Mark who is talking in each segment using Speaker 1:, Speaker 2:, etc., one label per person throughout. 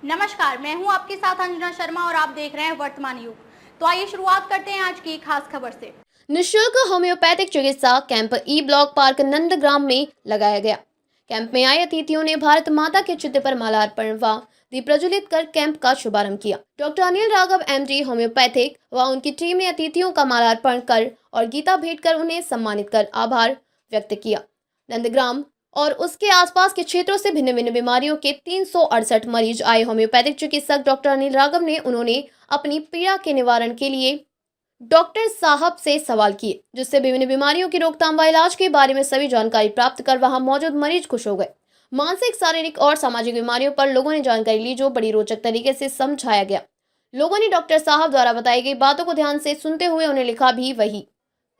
Speaker 1: नमस्कार, मैं हूं आपके साथ अंजना शर्मा और आप देख रहे हैं वर्तमान युग। तो आइए शुरुआत करते हैं आज की खास खबर से।
Speaker 2: निःशुल्क होम्योपैथिक चिकित्सा camp E block park Nandgram में लगाया गया। कैंप में आए अतिथियों ने भारत माता के चित्र पर माल्यार्पण व दीप प्रज्वलित कर कैंप का शुभारंभ किया। Doctor Anil Raghav MD homeopathic व उनकी टीम ने अतिथियों का माल्यार्पण कर और गीता भेंट कर उन्हें सम्मानित कर आभार व्यक्त किया। नंदग्राम और उसके आसपास के क्षेत्रों से भिन्न भिन्न बीमारियों के 368 मरीज आए होम्योपैथिक चिकित्सक डॉक्टर अनिल राघव ने उन्होंने अपनी पीड़ा के निवारण के लिए डॉक्टर साहब से सवाल किए, जिससे विभिन्न बीमारियों की रोकथाम व इलाज के बारे में सभी जानकारी प्राप्त कर वहां मौजूद मरीज खुश हो गए। मानसिक, शारीरिक और सामाजिक बीमारियों पर लोगों ने जानकारी ली, जो बड़ी रोचक तरीके से समझाया गया। लोगों ने डॉक्टर साहब द्वारा बताई गई बातों को ध्यान से सुनते हुए उन्हें लिखा भी वही।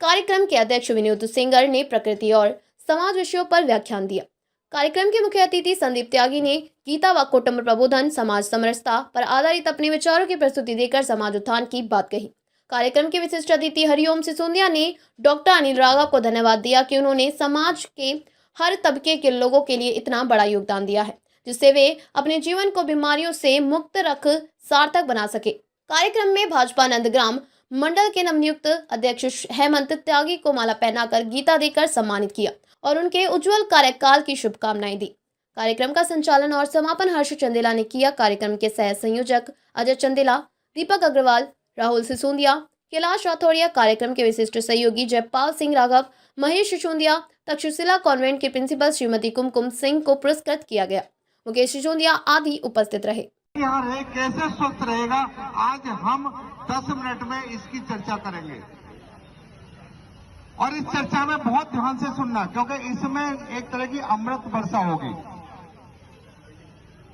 Speaker 2: कार्यक्रम के अध्यक्ष विनोद सिंगर ने प्रकृति और समाज विषयों पर व्याख्यान दिया। कार्यक्रम के मुख्य अतिथि संदीप त्यागी ने गीता व कुटुंब प्रबोधन, समाज समरसता पर आधारित अपने विचारों की प्रस्तुति देकर समाज उत्थान की बात कही। कार्यक्रम के विशिष्ट अतिथि हरिओम सिसोदिया ने डॉक्टर अनिल राघव को धन्यवाद दिया कि उन्होंने समाज के हर तबके के लोगों के लिए इतना बड़ा योगदान दिया है, जिससे वे अपने जीवन को बीमारियों से मुक्त रख सार्थक बना सके। कार्यक्रम में भाजपा नंदग्राम मंडल के नवनियुक्त अध्यक्ष हेमंत त्यागी को माला पहनाकर गीता देकर सम्मानित किया और उनके उज्जवल कार्यकाल की शुभकामनाएं दी। कार्यक्रम का संचालन और समापन हर्ष चंदेला ने किया। कार्यक्रम के सह संयोजक अजय चंदेला, दीपक अग्रवाल, राहुल सिसोदिया, कैलाश राठौड़िया, कार्यक्रम के विशिष्ट सहयोगी जयपाल सिंह राघव, महेश सिसोदिया, तक्षशिला कॉन्वेंट के प्रिंसिपल श्रीमती कुमकुम सिंह को पुरस्कृत किया गया। मुकेश सिसोदिया आदि उपस्थित रहे।
Speaker 3: यहाँ रहे कैसे स्वस्थ रहेगा, आज हम 10 मिनट में इसकी चर्चा करेंगे और इस चर्चा में बहुत ध्यान से सुनना, क्योंकि इसमें एक तरह की अमृत वर्षा होगी।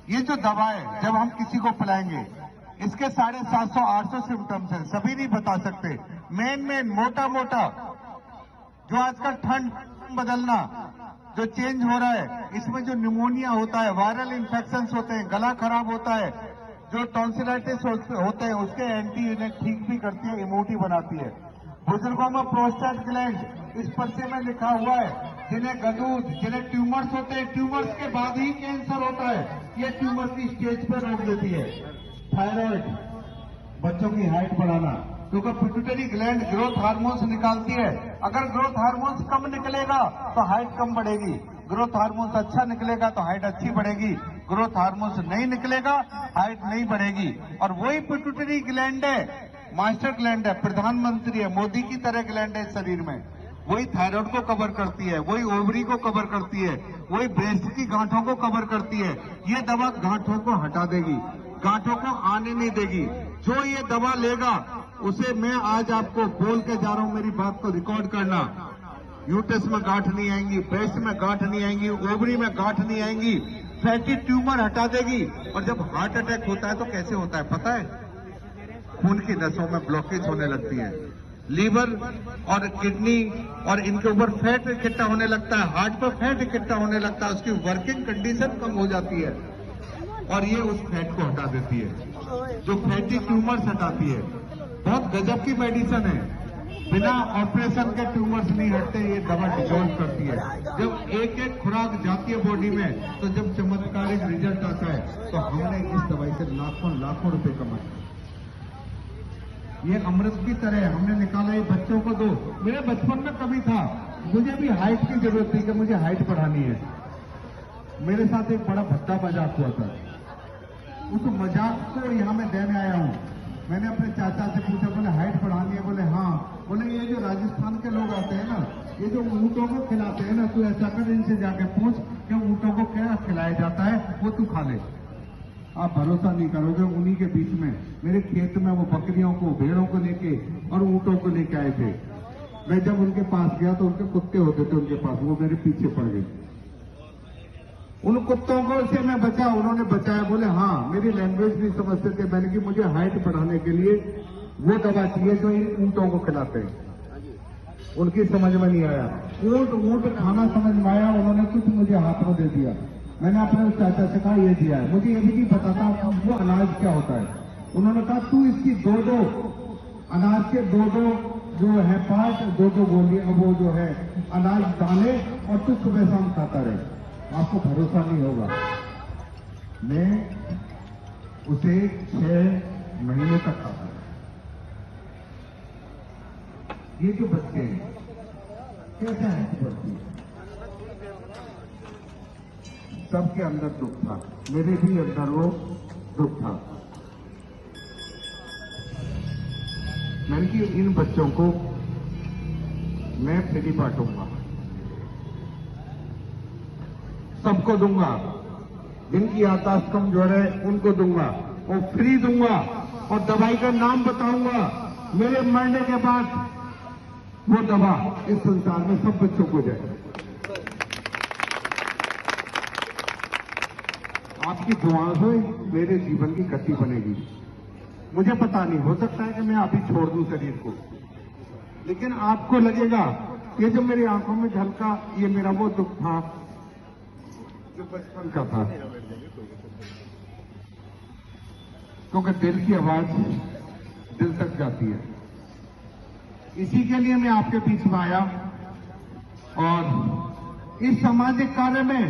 Speaker 3: ये जो दवा है, जब हम किसी को पिलाएंगे, इसके 750-800 सिम्टम्स हैं, सभी नहीं बता सकते। मेन मोटा जो आजकल ठंड बदलना जो चेंज हो रहा है, इसमें जो निमोनिया होता है, वायरल इन्फेक्शंस होते हैं, गला खराब होता है, जो टॉन्सिलाइटिस होते हैं, उसके एंटी इन्हें ठीक भी करती है, इम्यूनिटी बनाती है। बुजुर्गों में प्रोस्टेट ग्लैंड इस पर्चे में लिखा हुआ है, जिन्हें गदूद, जिन्हें ट्यूमर्स होते हैं, ट्यूमर्स के बाद ही कैंसर होता है, ये ट्यूमर की स्टेज पर रोक देती है। थायराइड, बच्चों की हाइट बढ़ाना, क्योंकि पिट्यूटरी ग्लैंड ग्रोथ हार्मोन्स निकालती है। अगर ग्रोथ हार्मोन्स कम निकलेगा तो हाइट कम बढ़ेगी, ग्रोथ हार्मोन्स अच्छा निकलेगा तो हाइट अच्छी बढ़ेगी, ग्रोथ हार्मोन्स नहीं निकलेगा हाइट नहीं बढ़ेगी। और वही पिट्यूटरी ग्लैंड है, मास्टर ग्लैंड है, प्रधानमंत्री है, मोदी की तरह ग्लैंड है शरीर में। वही थायराइड को कवर करती है, वही ओवरी को कवर करती है, वही ब्रेस्ट की गांठों को कवर करती है। ये दवा गांठों को हटा देगी, गांठों को आने नहीं देगी। जो ये दवा लेगा उसे मैं आज आपको बोल के जा रहा हूं, मेरी बात को रिकॉर्ड करना। यूट्रस में गांठ नहीं आएंगी, ब्रेस्ट में गांठ नहीं आएंगी, ओवरी में गांठ नहीं आएंगी, फैटी ट्यूमर हटा देगी। और जब हार्ट अटैक होता है तो कैसे होता है पता है? खून की नसों में ब्लॉकेज होने लगती है, लीवर और किडनी और इनके ऊपर फैट इकट्ठा होने लगता है, हार्ट पर फैट इकट्ठा होने लगता है, उसकी वर्किंग कंडीशन कम हो जाती है और ये उस फैट को हटा देती है, जो फैटी ट्यूमर्स हटाती है। बहुत गजब की मेडिसिन है, बिना ऑपरेशन के ट्यूमर्स नहीं हटते, ये दवा डिसॉल्व करती है। जब एक खुराक जाती है बॉडी में, तो जब चमत्कारिक रिजल्ट आता है, तो हमने इस दवाई से लाखों रुपए कमाए। ये अमृत की तरह है, हमने निकाला, ये बच्चों को दो। मेरे बचपन में कभी था, मुझे भी हाइट की जरूरत थी कि मुझे हाइट बढ़ानी है। मेरे साथ एक बड़ा भद्दा मजाक हुआ था, उस मजाक को यहाँ मैं देने आया हूँ। मैंने अपने चाचा से पूछा, बोले हाइट बढ़ानी है? बोले हाँ। बोले ये जो राजस्थान के लोग आते हैं ना, ये जो ऊँटों को खिलाते हैं ना, तू ऐसा कर, इनसे जाके पूछ कि ऊँटों को क्या खिलाया जाता है, वो तू खा ले। आप भरोसा नहीं करोगे, उन्हीं के बीच में मेरे खेत में वो बकरियों को, भेड़ों को लेके और ऊँटों को लेके आए थे। मैं जब उनके पास गया तो उनके कुत्ते होते थे उनके पास, वो मेरे पीछे पड़ गए। उन कुत्तों को से मैं बचा, उन्होंने बचाया। बोले हाँ, मेरी लैंग्वेज नहीं समझते थे। मैंने कि मुझे हाइट बढ़ाने के लिए वो दवा चाहिए जो इन ऊँटों को खिलाते हैं। उनकी समझ में नहीं आया, ऊँट खाना समझ में आया, उन्होंने कुछ मुझे हाथ में दे दिया। मैंने अपने उस चाचा से कहा ये दिया है, मुझे ये भी नहीं पता था वो अनाज क्या होता है। उन्होंने कहा तू इसकी दो अनाज के दो जो है पार्ट, दो गोलियां, वो जो है अनाज दाने, और तू सुबह शाम खाता रहे। आपको भरोसा नहीं होगा, मैं उसे 6 महीने तक खाता है। ये जो बच्चे हैं कैसे आंख बढ़ती है? सबके अंदर दुख था, मेरे भी अंदर वो दुख था। मैंने कि इन बच्चों को मैं फ्री बांटूंगा, सबको दूंगा, जिनकी याददाश्त कमजोर है उनको दूंगा, और फ्री दूंगा, और दवाई का नाम बताऊंगा। मेरे मरने के बाद वो दवा इस संसार में सब बच्चों को जाए। आपकी दुआ से मेरे जीवन की गति बनेगी। मुझे पता नहीं, हो सकता है कि मैं अभी छोड़ दूं शरीर को, लेकिन आपको लगेगा ये जो मेरी आंखों में झलका, ये मेरा वो दुख था जो बचपन का था। क्योंकि दिल की आवाज दिल तक जाती है। इसी के लिए मैं आपके बीच में आया, और इस सामाजिक कार्य में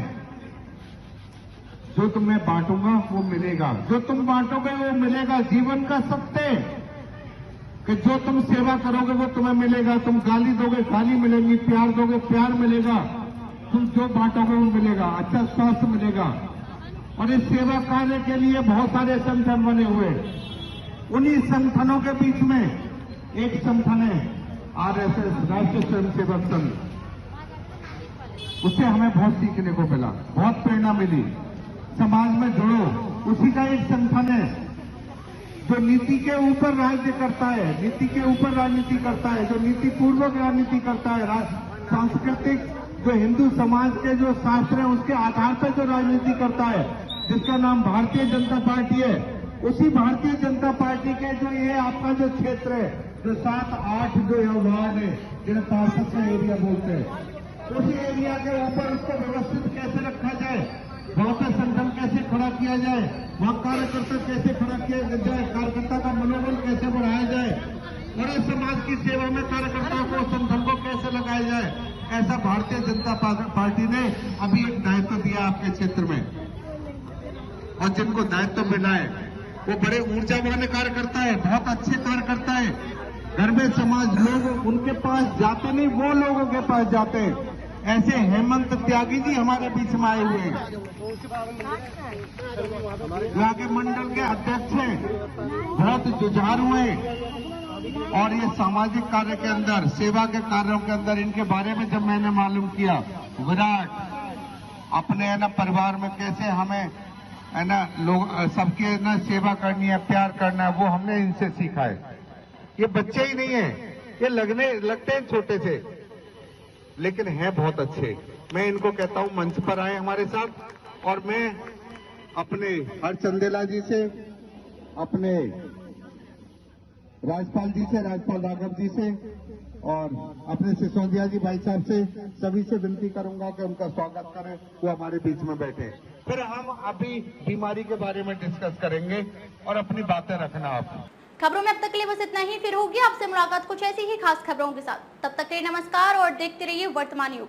Speaker 3: जो तुम्हें बांटूंगा वो मिलेगा, जो तुम बांटोगे वो मिलेगा। जीवन का सत्य कि जो तुम सेवा करोगे वो तुम्हें मिलेगा। तुम गाली दोगे गाली मिलेगी, प्यार दोगे प्यार मिलेगा, तुम जो बांटोगे वो मिलेगा। अच्छा स्वास्थ्य मिलेगा। और इस सेवा कार्य के लिए बहुत सारे संगठन बने हुए, उन्हीं संगठनों के बीच में एक संगठन है RSS, राष्ट्रीय स्वयंसेवक संघ। उससे हमें बहुत सीखने को मिला, बहुत प्रेरणा मिली। समाज में जुड़ो, उसी का एक संगठन है जो नीति के ऊपर राज्य करता है, नीति के ऊपर राजनीति करता है, जो नीति पूर्वक राजनीति करता है। सांस्कृतिक जो हिंदू समाज के जो शास्त्र है उसके आधार पर जो राजनीति करता है, जिसका नाम भारतीय जनता पार्टी है। उसी भारतीय जनता पार्टी के जो ये आपका जो क्षेत्र है, जो 7-8 जो वार्ड है, जिन्हें पार्षद का एरिया बोलते हैं, उसी एरिया के ऊपर उसको व्यवस्थित कैसे रखा जाए, वहां पर संगठन कैसे खड़ा किया जाए, वहां कार्यकर्ता कैसे खड़ा किया जाए, कार्यकर्ता का मनोबल कैसे बढ़ाया जाए, और इस समाज की सेवा में कार्यकर्ताओं को, संगठन को कैसे लगाया जाए, ऐसा भारतीय जनता पार्टी ने अभी एक दायित्व दिया आपके क्षेत्र में। और जिनको दायित्व मिला है वो बड़े ऊर्जावान कार्यकर्ता है, बहुत अच्छे कार्यकर्ता है। घर में समाज लोग उनके पास जाते नहीं, वो लोगों के पास जाते हैं। ऐसे हेमंत त्यागी जी हमारे बीच में आए हुए हैं, यहाँ के मंडल के अध्यक्ष हैं, बहुत जुझारू हैं। और ये सामाजिक कार्य के अंदर, सेवा के कार्यों के अंदर इनके बारे में जब मैंने मालूम किया, विराट अपने है ना परिवार में कैसे हमें है ना लोग सबके ना सेवा करनी है, प्यार करना है, वो हमने इनसे सीखा है। ये बच्चे ही नहीं है, ये लगते हैं छोटे से, लेकिन हैं बहुत अच्छे। मैं इनको कहता हूं मंच पर आए हमारे साथ, और मैं अपने हर चंदेला जी से, अपने राजपाल जी से, राजपाल राघव जी से, और अपने सिसोदिया जी भाई साहब से, सभी से विनती करूंगा कि उनका स्वागत करें, वो हमारे बीच में बैठे। फिर हम अभी बीमारी के बारे में डिस्कस करेंगे और अपनी बातें रखना आप।
Speaker 1: खबरों में अब तक के लिए बस इतना ही। फिर होगी आपसे मुलाकात कुछ ऐसी ही खास खबरों के साथ। तब तक के लिए नमस्कार और देखते रहिए वर्तमान युग।